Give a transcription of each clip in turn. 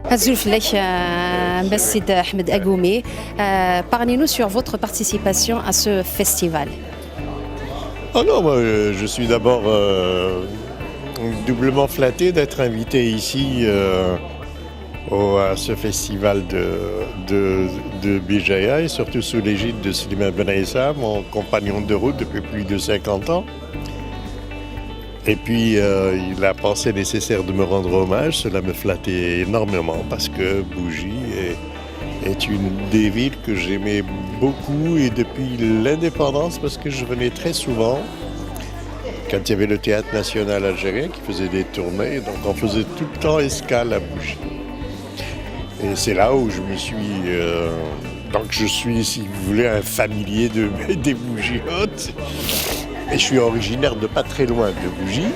Hazulflech, Ambassadeur Ahmed Agoumé, parlez-nous sur votre participation à ce festival. Oh non, moi, je suis d'abord doublement flatté d'être invité ici à ce festival de Bijaya et surtout sous l'égide de Slimane Ben Issa, mon compagnon de route depuis plus de 50 ans. Et puis, il a pensé nécessaire de me rendre hommage. Cela me flattait énormément parce que Bougie est une des villes que j'aimais beaucoup et depuis l'indépendance parce que je venais très souvent quand il y avait le Théâtre National Algérien qui faisait des tournées. Donc, on faisait tout le temps escale à Bougie. Et c'est là où je me suis... donc, je suis, si vous voulez, un familier des Bougiotes. Et je suis originaire de pas très loin de Bougie.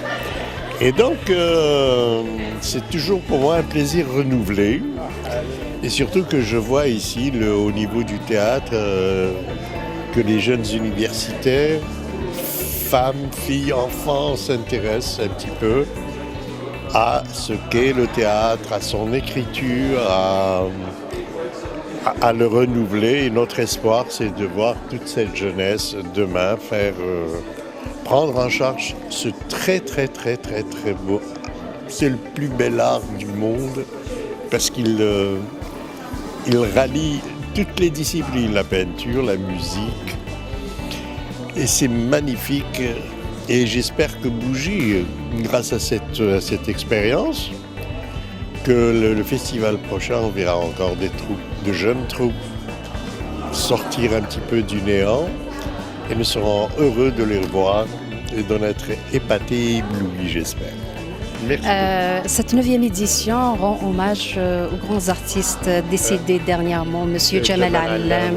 Et donc, c'est toujours pour moi un plaisir renouvelé. Et surtout que je vois ici, au niveau du théâtre, que les jeunes universitaires, femmes, filles, enfants, s'intéressent un petit peu à ce qu'est le théâtre, à son écriture, à le renouveler. Et notre espoir, c'est de voir toute cette jeunesse demain prendre en charge ce très beau. C'est le plus bel art du monde parce qu'il rallie toutes les disciplines, la peinture, la musique. Et c'est magnifique. Et j'espère que Bougie, grâce à cette expérience, que le festival prochain, on verra encore des troupes, de jeunes troupes, sortir un petit peu du néant. Et nous serons heureux de les revoir et d'en être épatés et éblouis, j'espère. Merci. Cette 9e édition rend hommage aux grands artistes décédés dernièrement, M. Jamal Allam,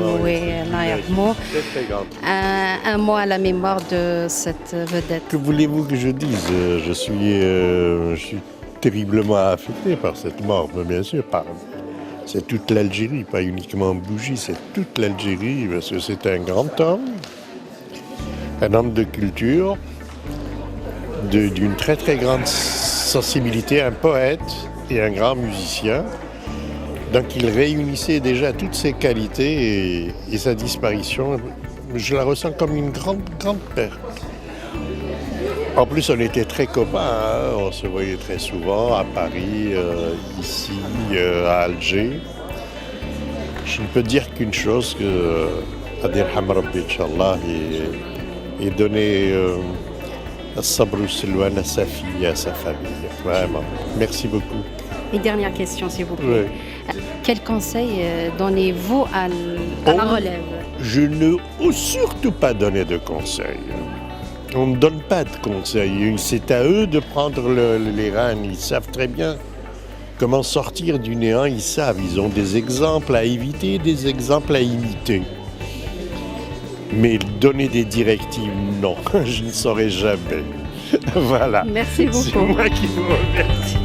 un mot à la mémoire de cette vedette. Que voulez-vous que je dise? Je suis terriblement affecté par cette mort, mais bien sûr, c'est toute l'Algérie, pas uniquement Bougie, c'est toute l'Algérie, parce que c'est un grand homme de culture, d'une très grande sensibilité, un poète et un grand musicien. Donc il réunissait déjà toutes ses qualités et sa disparition, je la ressens comme une grande perte. En plus, on était très copains, hein? On se voyait très souvent à Paris, ici, à Alger. Je ne peux dire qu'une chose, que Adir Hamrabi, Inch'Allah, et donner Sabr Silwan à sa fille et à sa famille. Vraiment. Merci beaucoup. Une dernière question, s'il vous plaît. Oui. Quel conseil donnez-vous à la relève? Je ne veux surtout pas donner de conseils. On ne donne pas de conseils. C'est à eux de prendre les rênes. Ils savent très bien comment sortir du néant. Ils savent. Ils ont des exemples à éviter, des exemples à imiter. Mais donner des directives, non, je ne saurais jamais. Voilà. Merci beaucoup. C'est moi qui vous remercie.